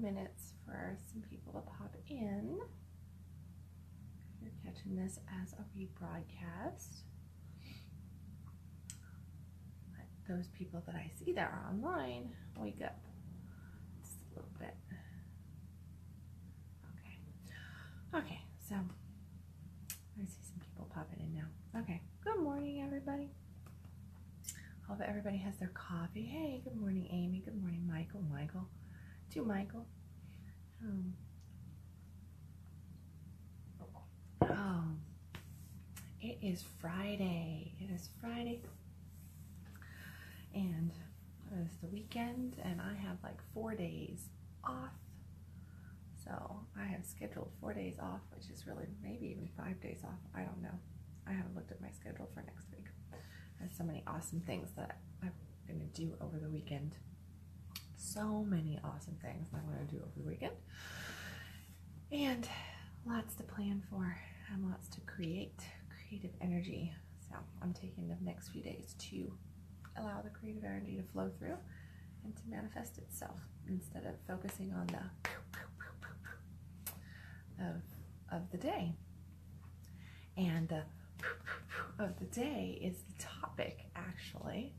minutes for some people to pop in. You're catching this as a rebroadcast. Let those people that I see that are online wake up just a little bit. Okay, so I see some people popping in now. Okay, good morning, everybody. Hope everybody has their coffee. Hey, good morning, Amy. Good morning, Michael. Michael. To Michael. Oh, it is Friday. It is Friday. And it's the weekend, and I have like 4 days off. So I have scheduled 4 days off, which is really maybe even 5 days off. I don't know. I haven't looked at my schedule for next week. There's so many awesome things that I'm going to do over the weekend. So many awesome things I want to do over the weekend. And lots to plan for and lots to create creative energy. So I'm taking the next few days to allow the creative energy to flow through and to manifest itself instead of focusing on the of the day. And the of the day is the topic, actually.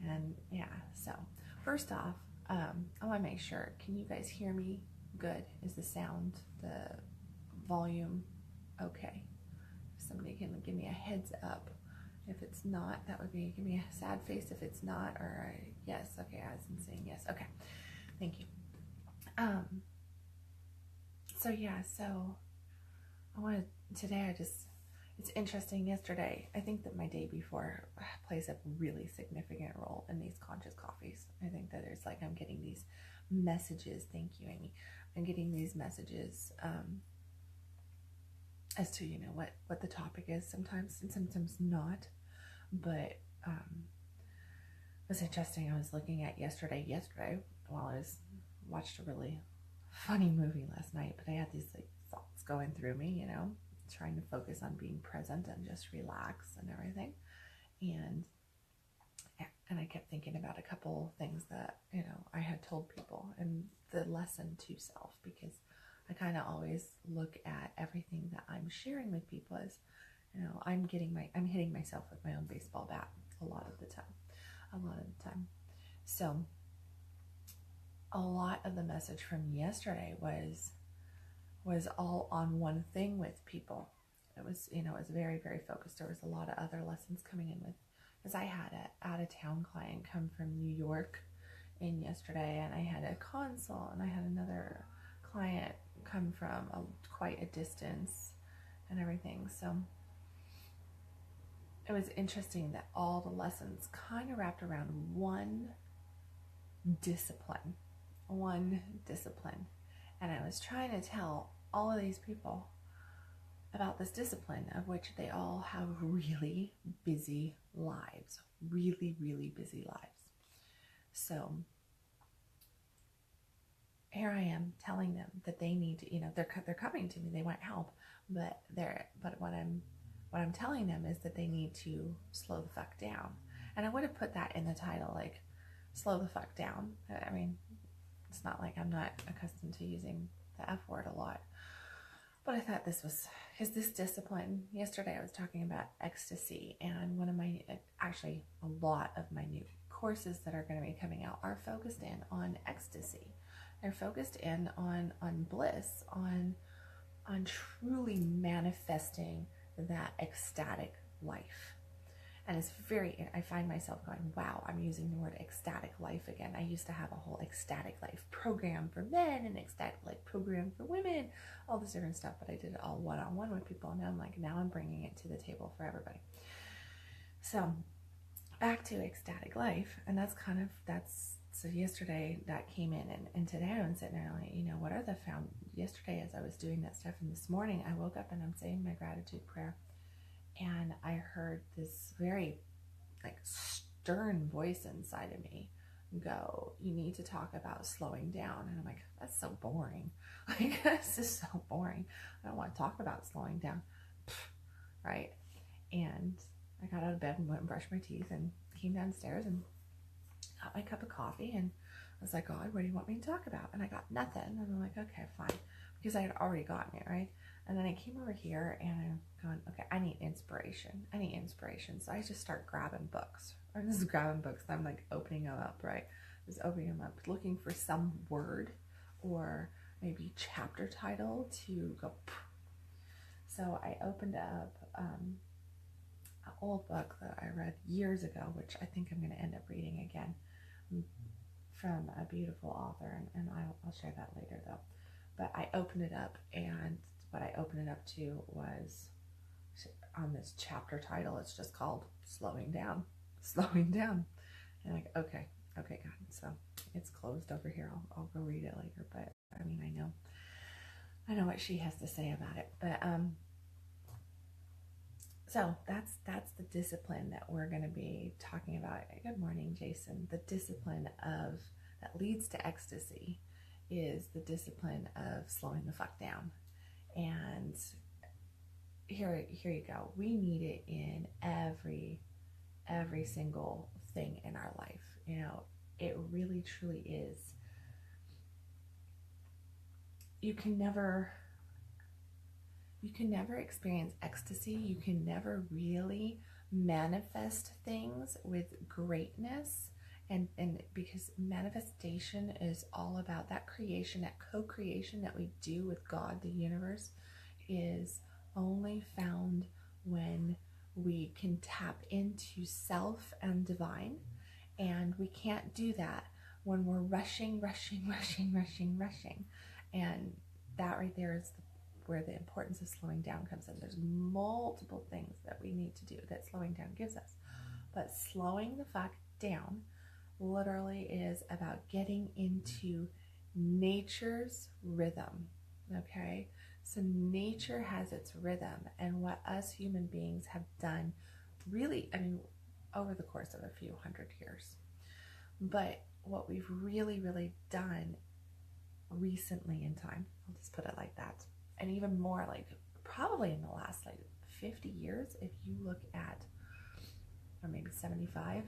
And yeah, so first off, I want to make sure, can you guys hear me good? Is the sound, the volume okay? If somebody can give me a heads up. If it's not, that would be, give me a sad face if it's not, or yes, okay, I was saying yes, okay, thank you. So yeah, so I wanted, today it's interesting. Yesterday, I think that my day before plays a really significant role in these conscious coffees. I think that there's like, I'm getting these messages, thank you, Amy, I'm getting these messages as to, you know, what the topic is sometimes, and sometimes not. But it was interesting. I was looking at yesterday while I watched a really funny movie last night, but I had these like thoughts going through me, you know, trying to focus on being present and just relax and everything. And I kept thinking about a couple things that, you know, I had told people, and the lesson to self, because I kind of always look at everything that I'm sharing with people as, you know, I'm hitting myself with my own baseball bat a lot of the time. So a lot of the message from yesterday was all on one thing with people. It was, you know, it was very, very focused. There was a lot of other lessons coming in with, because I had an out-of-town client come from New York in yesterday, and I had a consult, and I had another client come from quite a distance and everything. So it was interesting that all the lessons kind of wrapped around one discipline. And I was trying to tell all of these people about this discipline, of which they all have really busy lives, really, really busy lives. So here I am telling them that they need to, you know, they're coming to me, they want help, but what I'm telling them is that they need to slow the fuck down. And I would have put that in the title, like, slow the fuck down. I mean, it's not like I'm not accustomed to using the F word a lot, but I thought this discipline. Yesterday I was talking about Ecstasy, and a lot of my new courses that are going to be coming out are focused in on ecstasy. They're focused in on bliss, on truly manifesting that ecstatic life. And I find myself going, wow, I'm using the word ecstatic life again. I used to have a whole ecstatic life program for men and ecstatic life program for women, all this different stuff, but I did it all one-on-one with people. And now I'm bringing it to the table for everybody. So back to ecstatic life. And so yesterday that came in, and today I'm sitting there like, you know, yesterday as I was doing that stuff, and this morning I woke up and I'm saying my gratitude prayer. And I heard this very like stern voice inside of me go, you need to talk about slowing down. And I'm like, that's so boring. Like, this is so boring. I don't want to talk about slowing down. Right? And I got out of bed and went and brushed my teeth and came downstairs and got my cup of coffee. And was like, God, what do you want me to talk about? And I got nothing. And I'm like, okay, fine. Because I had already gotten it, right? And then I came over here and I'm going, okay, I need inspiration. I need inspiration. So I just start grabbing books. I'm just grabbing books. I'm like opening them up, right? Just opening them up, looking for some word or maybe chapter title to go. So I opened up an old book that I read years ago, which I think I'm going to end up reading again, from a beautiful author, and I'll share that later though. But I opened it up, and what I opened it up to was on this chapter title. It's just called Slowing Down. Slowing Down. And like, okay, God. So it's closed over here. I'll go read it later. But I mean, I know what she has to say about it. But so that's the discipline that we're going to be talking about. Good morning, Jason. The discipline of that leads to ecstasy is the discipline of slowing the fuck down. And here you go. We need it in every single thing in our life. You know, it really truly is. You can never experience ecstasy. You can never really manifest things with greatness. And because manifestation is all about that creation, that co-creation that we do with God, the universe, is only found when we can tap into self and divine. And we can't do that when we're rushing. And that right there is where the importance of slowing down comes in. There's multiple things that we need to do that slowing down gives us. But slowing the fuck down literally is about getting into nature's rhythm, okay? So nature has its rhythm, and what us human beings have done really, I mean, over the course of a few hundred years, but what we've really done recently in time, I'll just put it like that, and even more like probably in the last like 50 years, if you look at, or maybe 75,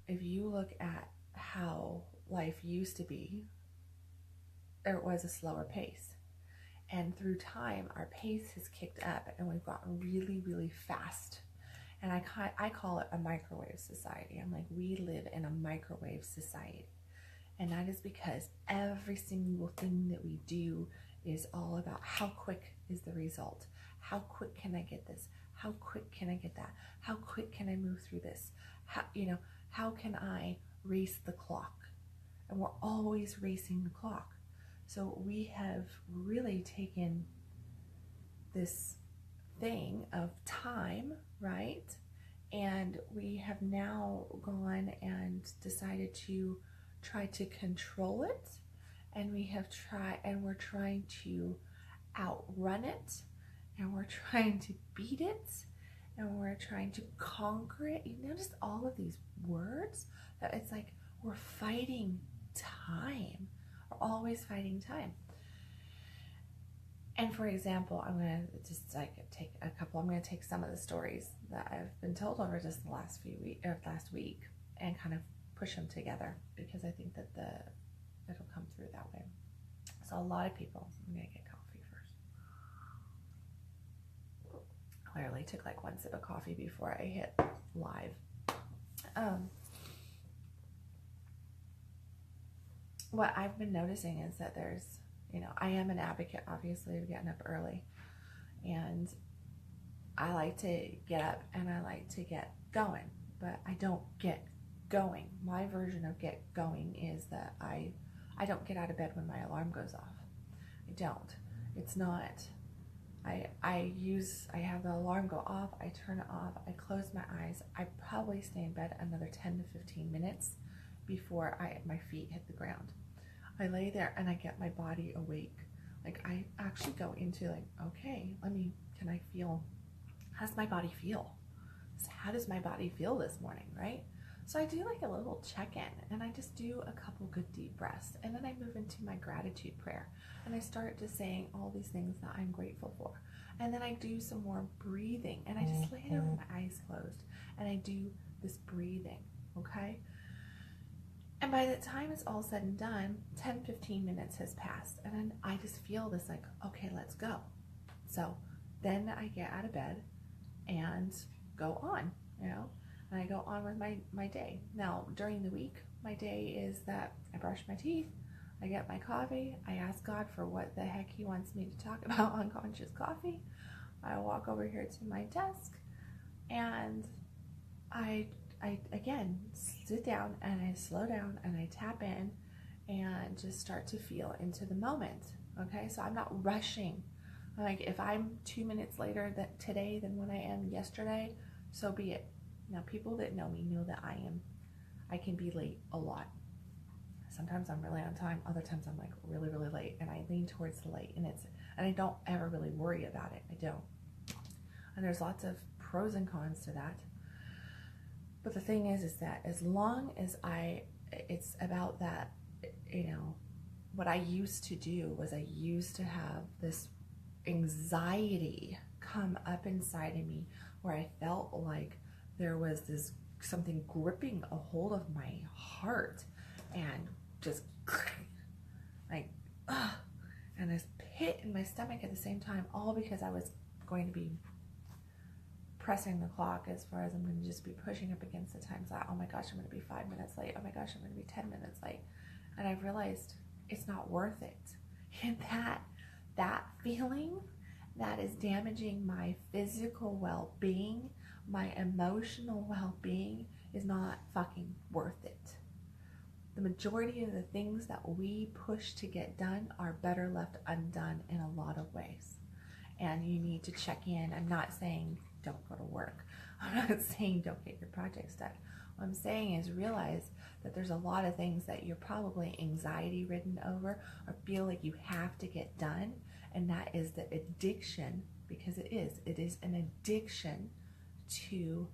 if you look at how life used to be, there was a slower pace. And through time, our pace has kicked up and we've gotten really fast. And I call it a microwave society. I'm like, we live in a microwave society. And that is because every single thing that we do is all about how quick is the result. How quick can I get this? How quick can I get that? How quick can I move through this? How can I race the clock? And we're always racing the clock. So we have really taken this thing of time, right? And we have now gone and decided to try to control it. And we're trying to outrun it. And we're trying to beat it. And we're trying to conquer it. You notice all of these words? That it's like we're fighting time. We're always fighting time. And for example, I'm going to just like I'm going to take some of the stories that I've been told over just the last week and kind of push them together, because I think that it'll come through that way. So a lot of people, I'm going to get coffee first. I literally took like one sip of coffee before I hit live. What I've been noticing is that there's, I am an advocate, obviously, of getting up early. And I like to get up and I like to get going, but I don't get going. My version of get going is that I don't get out of bed when my alarm goes off. I don't. It's not. I have the alarm go off, I turn it off, I close my eyes. I probably stay in bed another 10 to 15 minutes before my feet hit the ground. I lay there and I get my body awake. Like I actually go into like, okay, can I feel, how does my body feel? So how does my body feel this morning, right? So I do like a little check-in and I just do a couple good deep breaths, and then I move into my gratitude prayer and I start just saying all these things that I'm grateful for. And then I do some more breathing and I just lay there with my eyes closed and I do this breathing, okay? And by the time it's all said and done, 10-15 minutes has passed. And then I just feel this like, okay, let's go. So then I get out of bed and go on, and I go on with my day. Now, during the week, my day is that I brush my teeth, I get my coffee, I ask God for what the heck he wants me to talk about on Conscious Coffee. I walk over here to my desk and I again sit down and I slow down and I tap in and just start to feel into the moment. Okay, so I'm not rushing. Like if I'm 2 minutes later today than when I am yesterday, so be it. Now people that know me know that I can be late a lot. Sometimes I'm really on time, other times I'm like really, really late, and I lean towards the late, and I don't ever really worry about it. I don't. And there's lots of pros and cons to that. But the thing is that as long as it's about that, what I used to do was I used to have this anxiety come up inside of me where I felt like there was this something gripping a hold of my heart and just like, and this pit in my stomach at the same time, all because I was going to be pressing the clock as far as I'm going to just be pushing up against the time slot. Oh my gosh, I'm going to be 5 minutes late. Oh my gosh, I'm going to be 10 minutes late. And I've realized it's not worth it. And that feeling that is damaging my physical well-being, my emotional well-being, is not fucking worth it. The majority of the things that we push to get done are better left undone in a lot of ways. And you need to check in. I'm not saying don't go to work. I'm not saying don't get your projects done. What I'm saying is realize that there's a lot of things that you're probably anxiety ridden over or feel like you have to get done. And that is the addiction, because it is an addiction to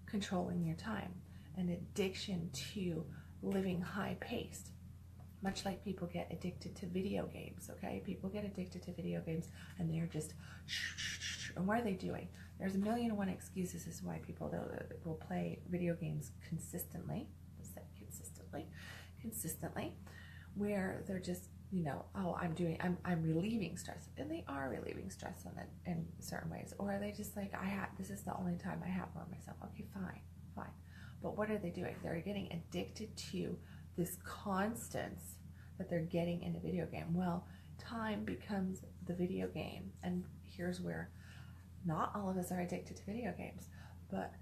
controlling your time, an addiction to living high paced. Much like people get addicted to video games, okay? People get addicted to video games and they're just, and what are they doing? There's 1,000,001 excuses as to why people will play video games consistently, where they're just, I'm relieving stress. And they are relieving stress in certain ways. Or are they just like, this is the only time I have for myself. Okay, fine. But what are they doing? They're getting addicted to this constance that they're getting in a video game. Well, time becomes the video game. And here's where not all of us are addicted to video games, but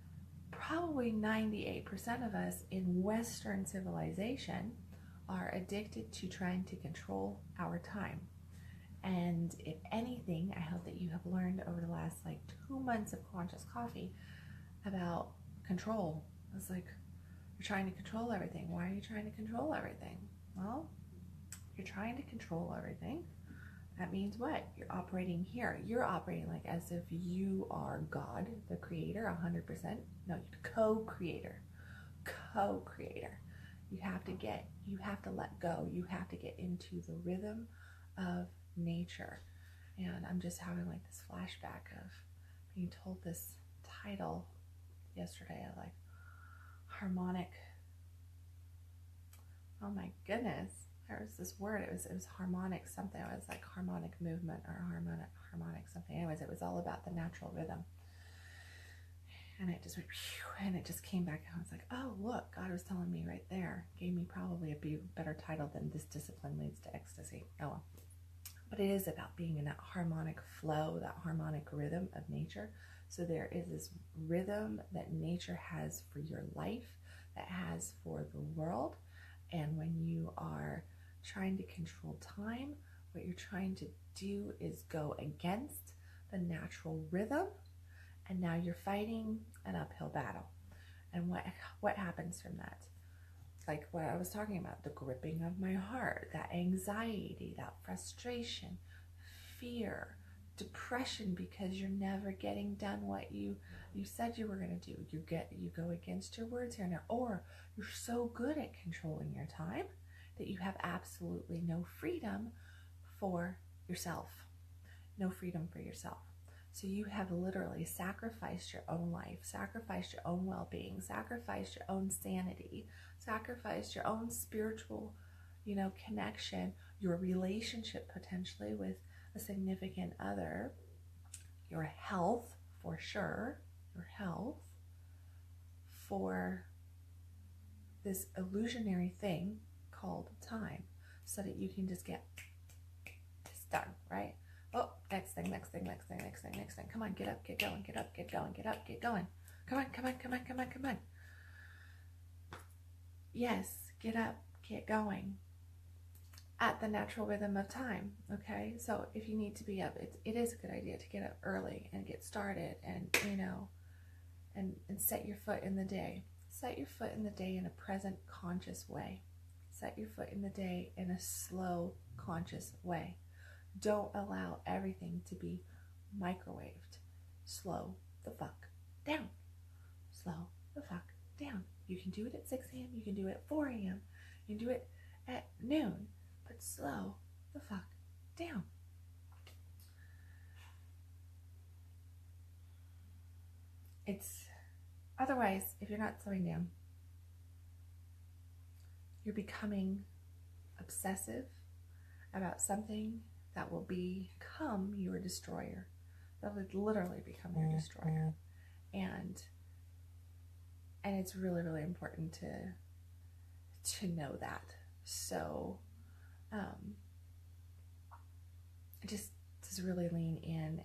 probably 98% of us in Western civilization are addicted to trying to control our time. And if anything, I hope that you have learned over the last 2 months of Conscious Coffee about control. It's like, you're trying to control everything. Why are you trying to control everything? Well, you're trying to control everything. That means what? You're operating here. You're operating like as if you are God, the creator, 100%. No, co-creator. You have to let go. You have to get into the rhythm of nature. And I'm just having this flashback of being told this title yesterday of harmonic. Oh my goodness. There was this word. It was harmonic something. It was like harmonic movement or harmonic something. Anyways, it was all about the natural rhythm. And it just went, and it just came back. And I was like, oh, look, God was telling me right there. Gave me probably a better title than This Discipline Leads to Ecstasy. Oh well. But it is about being in that harmonic flow, that harmonic rhythm of nature. So there is this rhythm that nature has for your life, that has for the world. And when you are trying to control time, what you're trying to do is go against the natural rhythm. And now you're fighting an uphill battle. And what happens from that? Like what I was talking about, the gripping of my heart, that anxiety, that frustration, fear, depression because you're never getting done what you said you were going to do. You go against your words here now, or you're so good at controlling your time that you have absolutely no freedom for yourself. No freedom for yourself. So you have literally sacrificed your own life, sacrificed your own well-being, sacrificed your own sanity, sacrificed your own spiritual, connection, your relationship potentially with a significant other, your health for sure, your health for this illusionary thing called time, so that you can just get this done, right? Oh, next thing. Come on, get up, get going, get up, get going, get up, get going. Come on. Yes, get up, get going at the natural rhythm of time, okay? So if you need to be up, it is a good idea to get up early and get started and, and set your foot in the day. Set your foot in the day in a present, conscious way. Set your foot in the day in a slow, conscious way. Don't allow everything to be microwaved. Slow the fuck down. Slow the fuck down. You can do it at 6 a.m. You can do it at 4 a.m. You can do it at noon. But slow the fuck down. Otherwise, if you're not slowing down, you're becoming obsessive about something that will become your destroyer. That would literally become your destroyer. And it's really, really important to know that. So just really lean in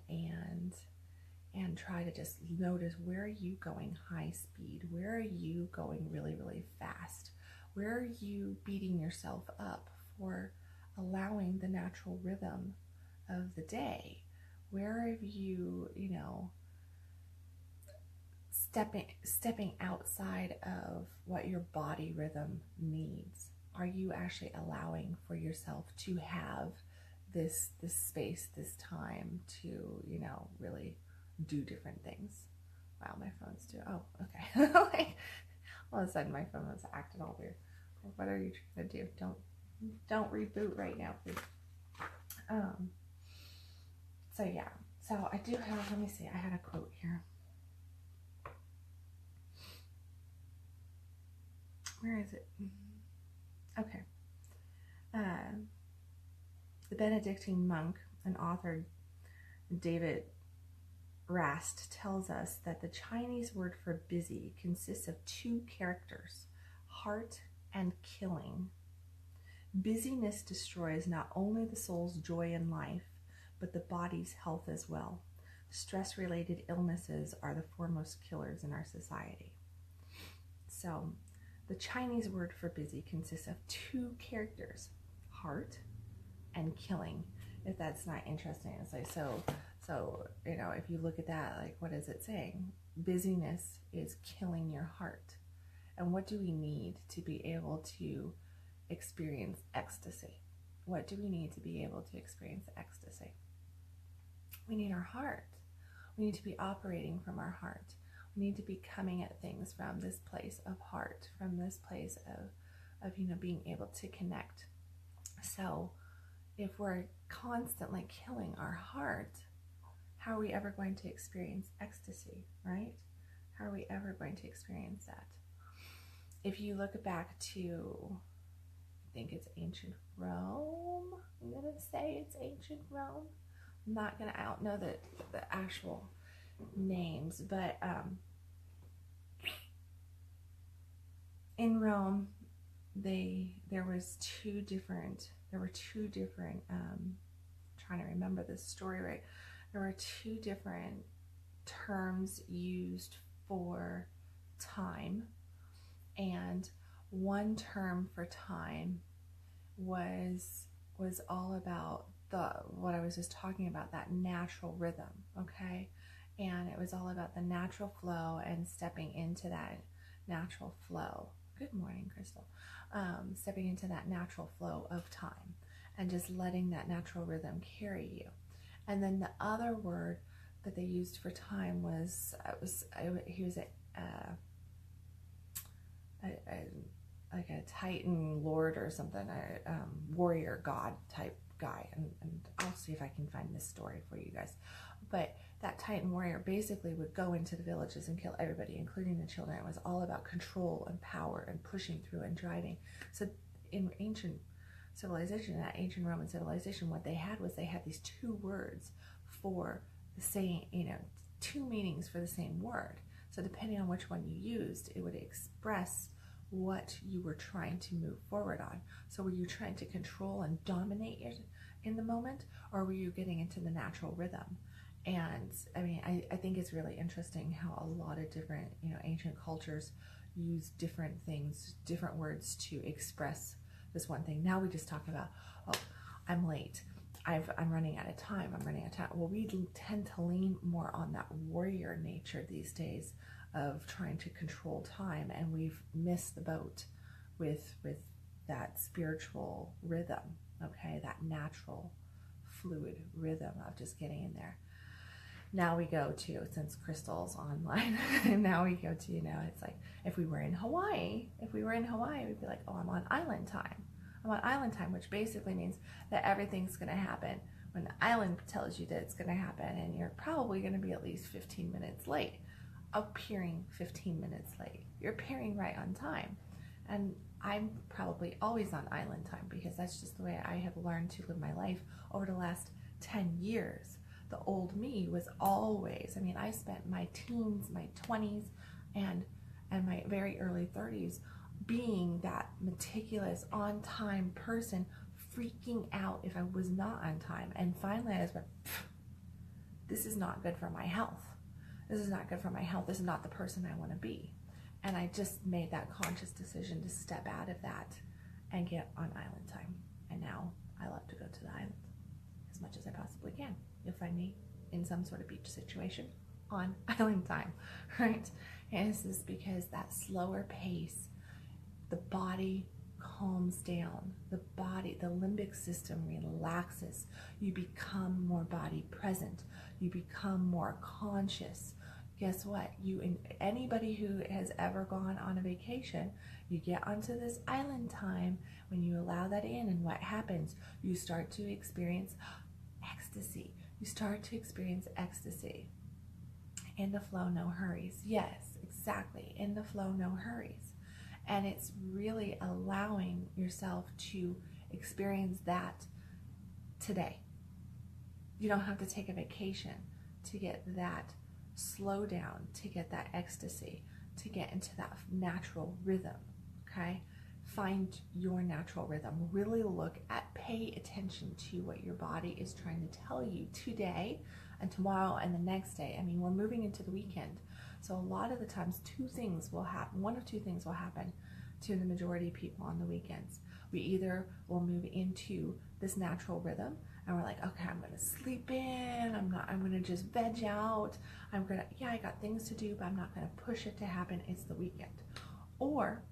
and try to just notice, where are you going high speed? Where are you going really, really fast? Where are you beating yourself up for allowing the natural rhythm of the day? Where are you, stepping outside of what your body rhythm needs? Are you actually allowing for yourself to have this space, this time to, really do different things? Wow, my phone's too. Oh, okay. Like, all of a sudden my phone was acting all weird. What are you trying to do? Don't reboot right now, please. So yeah. So I do have, let me see, I had a quote here. Where is it? Okay. The Benedictine monk and author David Rast tells us that the Chinese word for busy consists of two characters, heart and killing. Busyness destroys not only the soul's joy in life, but the body's health as well. Stress-related illnesses are the foremost killers in our society. So, the Chinese word for busy consists of two characters, heart and killing. If that's not interesting, it's like, so, if you look at that, like, what is it saying? Busyness is killing your heart. And what do we need to be able to experience ecstasy? What do we need to be able to experience ecstasy? We need our heart. We need to be operating from our heart. We need to be coming at things from this place of heart, from this place of being able to connect. So if we're constantly killing our heart, how are we ever going to experience ecstasy, right? How are we ever going to experience that? If you look back to, I think it's ancient Rome. I'm going to say it's ancient Rome. I'm not going to, I don't know the actual names, but in Rome, there were two different, trying to remember this story right, there were two different terms used for time, and one term for time was all about what I was just talking about, that natural rhythm, okay? And it was all about the natural flow and stepping into that natural flow. Good morning, Crystal. Stepping into that natural flow of time and just letting that natural rhythm carry you. And then the other word that they used for time was like a Titan Lord or something, a warrior god type guy, and I'll see if I can find this story for you guys. But that Titan warrior basically would go into the villages and kill everybody, including the children. It was all about control and power and pushing through and driving. So in ancient civilization, that ancient Roman civilization, what they had was they had these two words for the same, two meanings for the same word. So depending on which one you used, it would express what you were trying to move forward on. So were you trying to control and dominate it in the moment, or were you getting into the natural rhythm? And I mean, I think it's really interesting how a lot of different, ancient cultures use different things, different words to express this one thing. Now we just talk about, oh, I'm late. I'm running out of time. I'm running out of time. Well, we tend to lean more on that warrior nature these days of trying to control time, and we've missed the boat with that spiritual rhythm, okay, that natural fluid rhythm of just getting in there. Now we go to, since Crystal's online, now we go to, it's like if we were in Hawaii, we'd be like, oh, I'm on island time. I'm on island time, which basically means that everything's going to happen when the island tells you that it's going to happen, and you're probably going to be at least 15 minutes late. Appearing 15 minutes late. You're appearing right on time. And I'm probably always on island time because that's just the way I have learned to live my life over the last 10 years. The old me was always, I spent my teens, my 20s, and my very early 30s being that meticulous, on-time person, freaking out if I was not on time. And finally I just went, this is not good for my health. This is not good for my health. This is not the person I want to be. And I just made that conscious decision to step out of that and get on island time. And now I love to go to the island as much as I possibly can. You'll find me in some sort of beach situation on island time, right? And this is because that slower pace, the body calms down, the limbic system relaxes, you become more body present, you become more conscious. Guess what? Anybody who has ever gone on a vacation, you get onto this island time, when you allow that in, and what happens? You start to experience ecstasy. You start to experience ecstasy. In the flow, no hurries. Yes, exactly. In the flow, no hurries. And it's really allowing yourself to experience that today. You don't have to take a vacation to get that slow down, to get that ecstasy, to get into that natural rhythm, okay? Find your natural rhythm. Really pay attention to what your body is trying to tell you today and tomorrow and the next day. We're moving into the weekend. So a lot of the times, one of two things will happen to the majority of people on the weekends. We either will move into this natural rhythm and we're like, okay, I'm gonna sleep in, I'm gonna just veg out, I got things to do, but I'm not gonna push it to happen, it's the weekend. Or,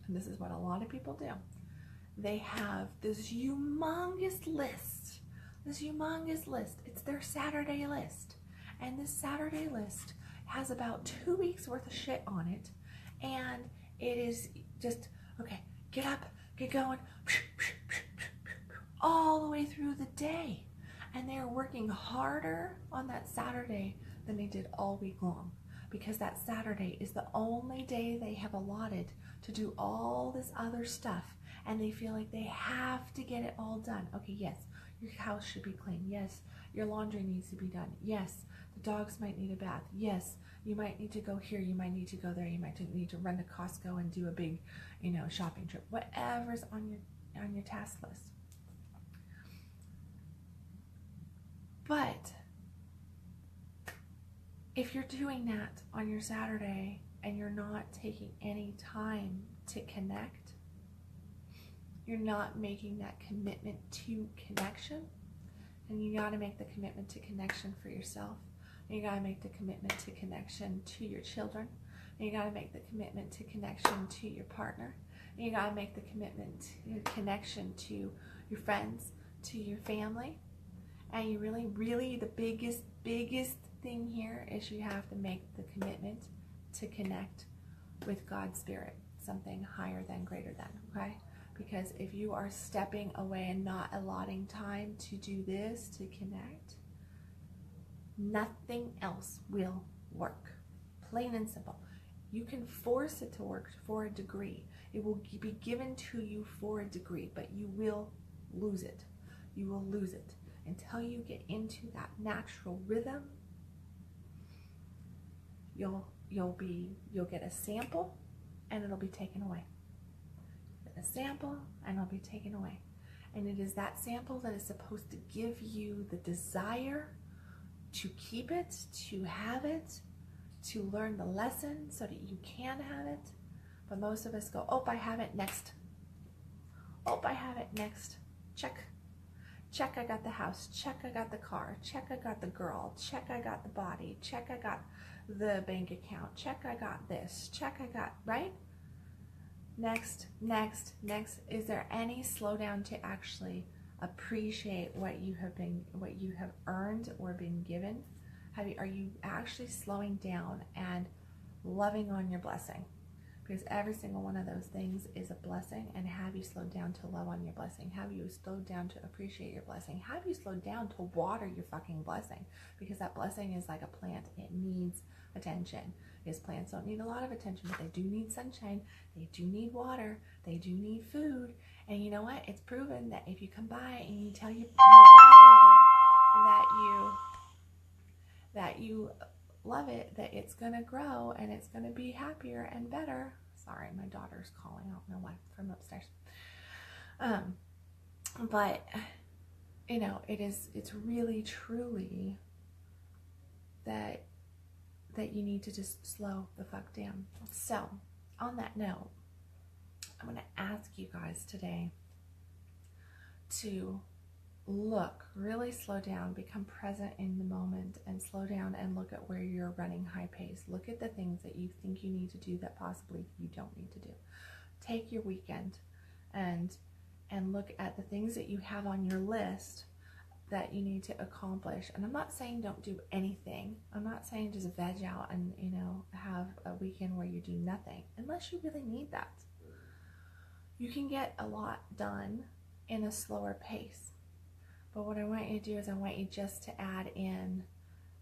and this is what a lot of people do, they have this humongous list, it's their Saturday list. And this Saturday list has about 2 weeks worth of shit on it. And it is just, okay, get up, get going, all the way through the day. And they're working harder on that Saturday than they did all week long. Because that Saturday is the only day they have allotted to do all this other stuff. And they feel like they have to get it all done. Okay, yes, your house should be clean. Yes, your laundry needs to be done. Yes, the dogs might need a bath. Yes, you might need to go here. You might need to go there. You might need to run to Costco and do a big, shopping trip. Whatever's on your task list. But if you're doing that on your Saturday and you're not taking any time to connect, you're not making that commitment to connection, and you got to make the commitment to connection for yourself. And you got to make the commitment to connection to your children. And you got to make the commitment to connection to your partner. And you got to make the commitment to connection to your friends, to your family. And you really, the biggest thing here is you have to make the commitment to connect with God's Spirit, something higher than, greater than, okay? Because if you are stepping away and not allotting time to do this, to connect, Nothing else will work. Plain and simple. You can force it to work for a degree. It will be given to you for a degree, but you will lose it. You will lose it until you get into that natural rhythm. You'll get a sample and it'll be taken away. A sample and it'll be taken away. And it is that sample that is supposed to give you the desire to keep it, to have it, to learn the lesson so that you can have it. But most of us go, oh, I have it, next. Oh, I have it, next. Check. Check, I got the house. Check, I got the car. Check, I got the girl. Check, I got the body. Check, I got the bank account. Check, I got this. Check, I got, right? Next, next, next. Is there any slowdown to actually appreciate what you have earned or been given? Are you actually slowing down and loving on your blessing? Because every single one of those things is a blessing. And have you slowed down to love on your blessing? Have you slowed down to appreciate your blessing? Have you slowed down to water your fucking blessing? Because that blessing is like a plant. It needs attention. Because plants don't need a lot of attention, but they do need sunshine. They do need water. They do need food. And you know what? It's proven that if you come by and you tell your flower that you love it, that it's going to grow and it's going to be happier and better. Sorry, my daughter's calling. I don't know why, from upstairs. But you know, it's really truly that you need to just slow the fuck down. So on that note, I'm going to ask you guys today to really slow down, become present in the moment, and slow down and look at where you're running high pace. Look at the things that you think you need to do that possibly you don't need to do. Take your weekend and look at the things that you have on your list that you need to accomplish. And I'm not saying don't do anything. I'm not saying just veg out and, you know, have a weekend where you do nothing, unless you really need that. You can get a lot done in a slower pace. But what I want you to do is I want you just to add in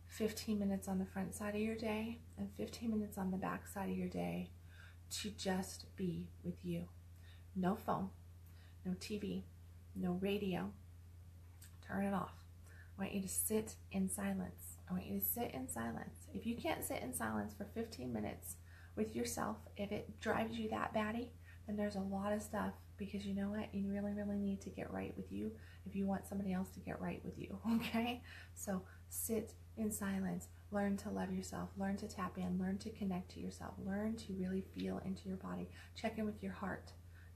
15 minutes on the front side of your day and 15 minutes on the back side of your day to just be with you. No phone, no TV, no radio. Turn it off. I want you to sit in silence. I want you to sit in silence. If you can't sit in silence for 15 minutes with yourself, if it drives you that batty, then there's a lot of stuff, because you know what? You really, really need to get right with you if you want somebody else to get right with you, okay? So sit in silence. Learn to love yourself. Learn to tap in. Learn to connect to yourself. Learn to really feel into your body. Check in with your heart.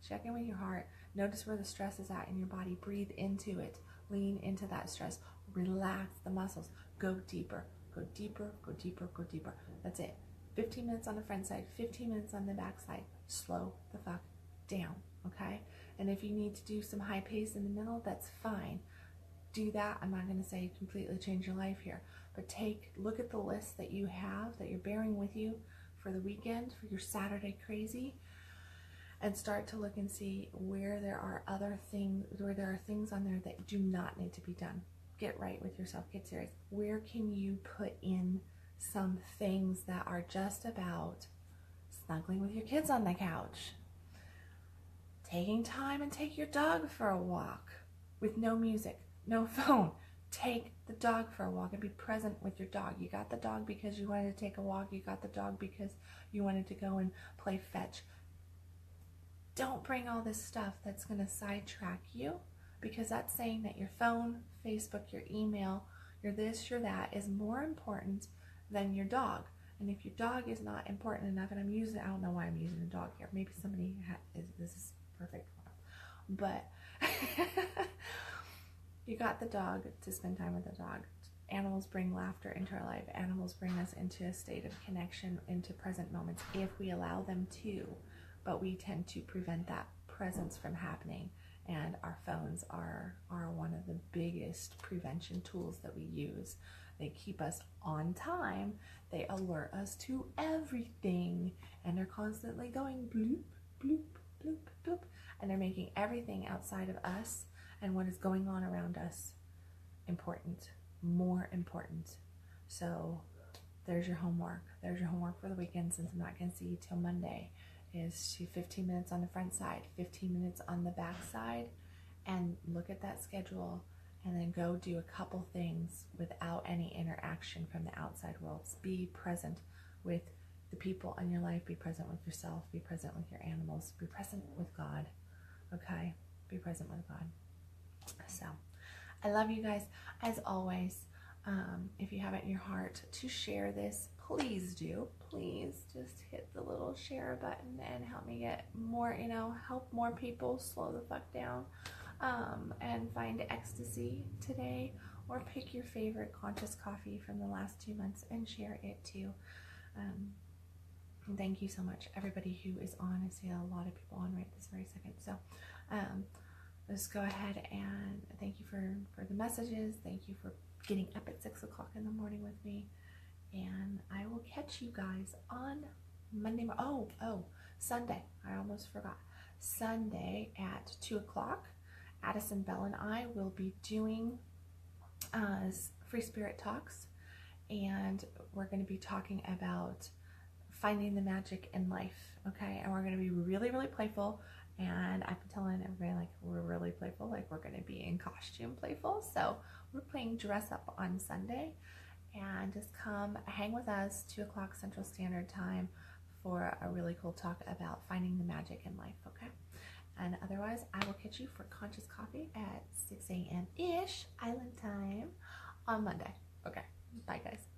Check in with your heart. Notice where the stress is at in your body. Breathe into it. Lean into that stress. Relax the muscles. Go deeper. Go deeper. Go deeper. Go deeper. That's it. 15 minutes on the front side. 15 minutes on the back side. Slow the fuck down. Okay? And if you need to do some high pace in the middle, that's fine. Do that. I'm not going to say completely change your life here, but look at the list that you have, that you're bearing with you for the weekend, for your Saturday crazy, and start to look and see where there are things on there that do not need to be done. Get right with yourself. Get serious. Where can you put in some things that are just about snuggling with your kids on the couch, taking time and take your dog for a walk with no music, no phone. Take the dog for a walk and be present with your dog. You got the dog because you wanted to take a walk. You got the dog because you wanted to go and play fetch. Don't bring all this stuff that's going to sidetrack you, because that's saying that your phone, Facebook, your email, your this, your that is more important than your dog. And if your dog is not important enough, and I don't know why I'm using a dog here. Maybe somebody this is perfect for them. But you got the dog to spend time with the dog. Animals bring laughter into our life. Animals bring us into a state of connection, into present moments, if we allow them to. But we tend to prevent that presence from happening. And our phones are one of the biggest prevention tools that we use. They keep us on time. They alert us to everything. And they're constantly going bloop, bloop, bloop, bloop. And they're making everything outside of us and what is going on around us important, more important. So there's your homework. There's your homework for the weekend, since I'm not going to see you till Monday, is to 15 minutes on the front side, 15 minutes on the back side, and look at that schedule, and then go do a couple things without any interaction from the outside world. Be present with the people in your life. Be present with yourself. Be present with your animals. Be present with God. Okay? Be present with God. So, I love you guys. As always, if you have it in your heart to share this, please do. Please just hit the little share button and help me get more, help more people slow the fuck down. And find Ecstasy today, or pick your favorite conscious coffee from the last 2 months and share it too. Thank you so much, everybody who is on. I see a lot of people on right this very second. So let's go ahead and thank you for the messages. Thank you for getting up at 6 o'clock in the morning with me. And I will catch you guys on Monday. Sunday. I almost forgot. Sunday at 2 o'clock. Addison Bell and I will be doing Free Spirit Talks, and we're going to be talking about finding the magic in life, okay? And we're going to be really, really playful, and I've been telling everybody, like, we're really playful, like we're going to be in costume playful. So we're playing dress up on Sunday, and just come hang with us, 2 o'clock Central Standard Time, for a really cool talk about finding the magic in life, okay? And otherwise, I will catch you for Conscious Coffee at 6 a.m. ish Island time on Monday. Okay, bye guys.